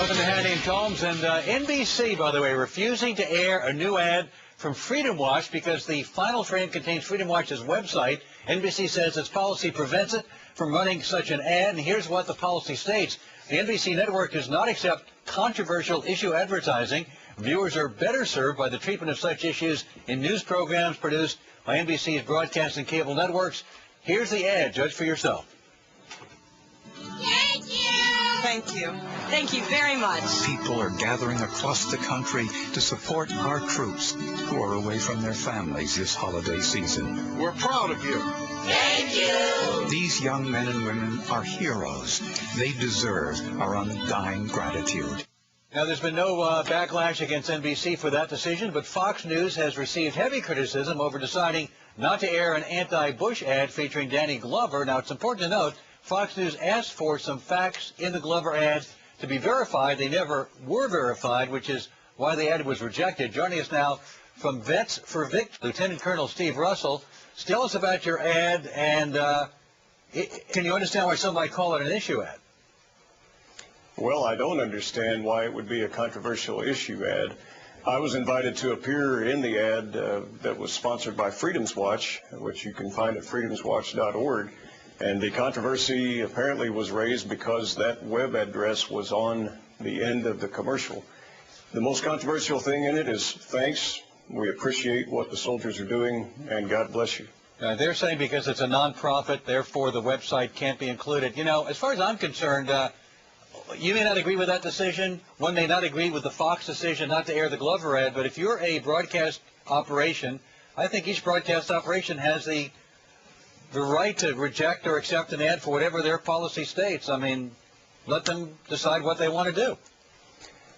Welcome to Hannity Colmes. And NBC, by the way, refusing to air a new ad from Freedom Watch because the final frame contains Freedom Watch's website. NBC says its policy prevents it from running such an ad. And here's what the policy states. The NBC network does not accept controversial issue advertising. Viewers are better served by the treatment of such issues in news programs produced by NBC's broadcast and cable networks. Here's the ad. Judge for yourself. Thank you. Thank you. Thank you very much. People are gathering across the country to support our troops who are away from their families this holiday season. We're proud of you. Thank you. These young men and women are heroes. They deserve our undying gratitude. Now, there's been no backlash against NBC for that decision, but Fox News has received heavy criticism over deciding not to air an anti-Bush ad featuring Danny Glover. Now, it's important to note, Fox News asked for some facts in the Glover ad to be verified. They never were verified, which is why the ad was rejected. Joining us now from Vets for Victory, Lieutenant Colonel Steve Russell. Tell us about your ad, and can you understand why some might call it an issue ad? Well, I don't understand why it would be a controversial issue ad. I was invited to appear in the ad that was sponsored by Freedom's Watch, which you can find at freedomswatch.org. And the controversy apparently was raised because that web address was on the end of the commercial. The most controversial thing in it is thanks. We appreciate what the soldiers are doing, and God bless you. They're saying because it's a nonprofit, therefore the website can't be included. You know, as far as I'm concerned, you may not agree with that decision. One may not agree with the Fox decision not to air the Glover ad, but if you're a broadcast operation, I think each broadcast operation has the right to reject or accept an ad for whatever their policy states. I mean, let them decide what they want to do.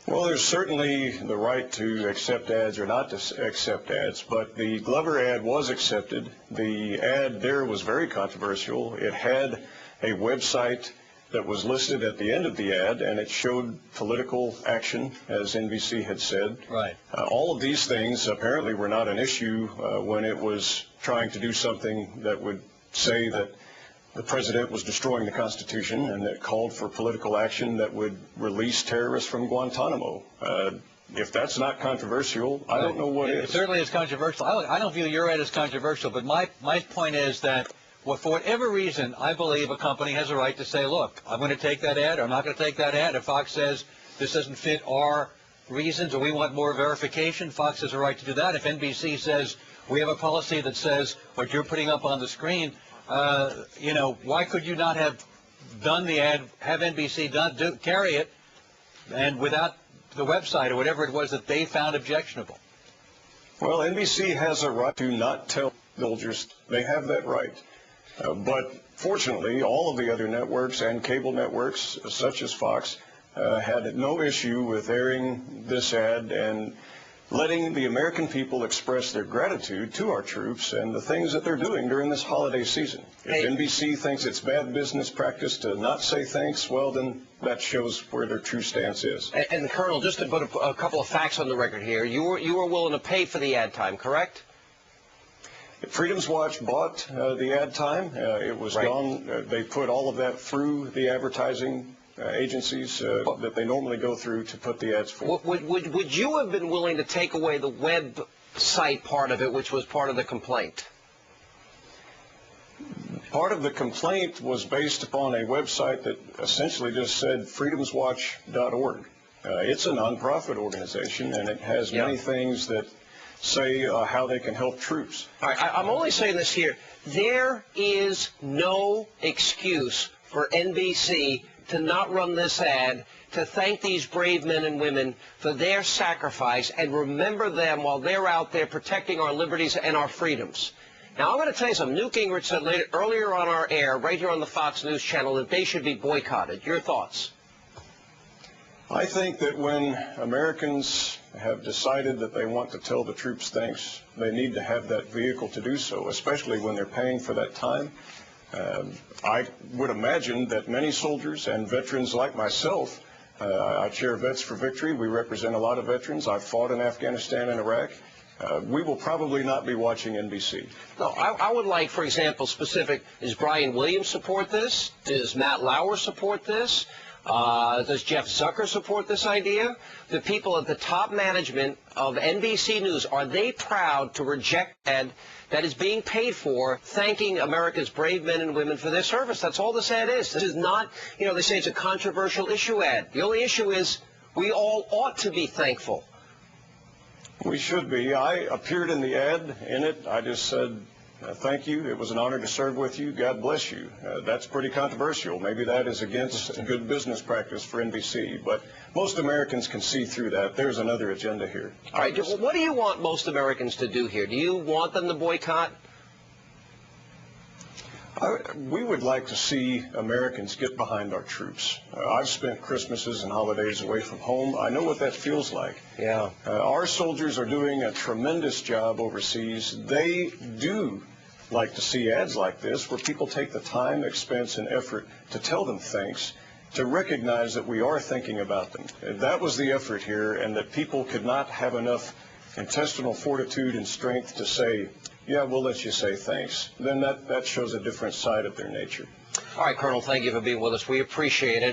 Well, there's certainly the right to accept ads or not to accept ads, but the Glover ad was accepted. The ad there was very controversial. It had a website that was listed at the end of the ad, and it showed political action, as NBC had said. Right. All of these things apparently were not an issue when it was trying to do something that would say that the president was destroying the Constitution and that called for political action that would release terrorists from Guantanamo. If that's not controversial, I don't know what is. It certainly is controversial. I don't view your ad as controversial, but my point is that for whatever reason, I believe a company has a right to say, look, I'm going to take that ad, or I'm not going to take that ad. If Fox says this doesn't fit our reasons or we want more verification, Fox has a right to do that. If NBC says we have a policy that says what you're putting up on the screen, you know, why could you not have done the ad, have NBC carry it, and without the website or whatever it was that they found objectionable? Well, NBC has a right to not tell soldiers. They have that right. But fortunately, all of the other networks and cable networks, such as Fox, had no issue with airing this ad and letting the American people express their gratitude to our troops and the things that they're doing during this holiday season. If NBC thinks it's bad business practice to not say thanks, well, then that shows where their true stance is. And Colonel, just to put a couple of facts on the record here, you were willing to pay for the ad time, correct? Freedom's Watch bought the ad time. It was gone. They put all of that through the advertising agencies that they normally go through to put the ads for. Would you have been willing to take away the website part of it, which was part of the complaint? Part of the complaint was based upon a website that essentially just said freedomswatch.org. It's a nonprofit organization, and it has many things that say how they can help troops. All right, I'm only saying this here. There is no excuse for NBC to not run this ad, to thank these brave men and women for their sacrifice and remember them while they're out there protecting our liberties and our freedoms. Now, I'm going to tell you something. Newt Gingrich said earlier on our air, right here on the Fox News channel, that they should be boycotted. Your thoughts? I think that when Americans have decided that they want to tell the troops thanks, they need to have that vehicle to do so, especially when they're paying for that time. I would imagine that many soldiers and veterans like myself, I chair Vets for Victory. We represent a lot of veterans. I've fought in Afghanistan and Iraq. We will probably not be watching NBC. No, I would like, for example, specific, does Brian Williams support this? Does Matt Lauer support this? Does Jeff Zucker support this idea? The people at the top management of NBC News, are they proud to reject an ad that is being paid for, thanking America's brave men and women for their service? That's all this ad is. This is not, they say it's a controversial issue ad. The only issue is we all ought to be thankful. We should be. I appeared in the ad. In it, I just said, thank you. It was an honor to serve with you. God bless you. That's pretty controversial. Maybe that is against good business practice for NBC, but most Americans can see through that. There's another agenda here. All right. What do you want most Americans to do here? Do you want them to boycott? We would like to see Americans get behind our troops. I've spent Christmases and holidays away from home. I know what that feels like. Yeah. Our soldiers are doing a tremendous job overseas. They do like to see ads like this where people take the time, expense, and effort to tell them thanks, to recognize that we are thinking about them. That was the effort here, and that people could not have enough intestinal fortitude and strength to say, yeah, we'll let you say thanks. Then that shows a different side of their nature. All right, Colonel, thank you for being with us. We appreciate it.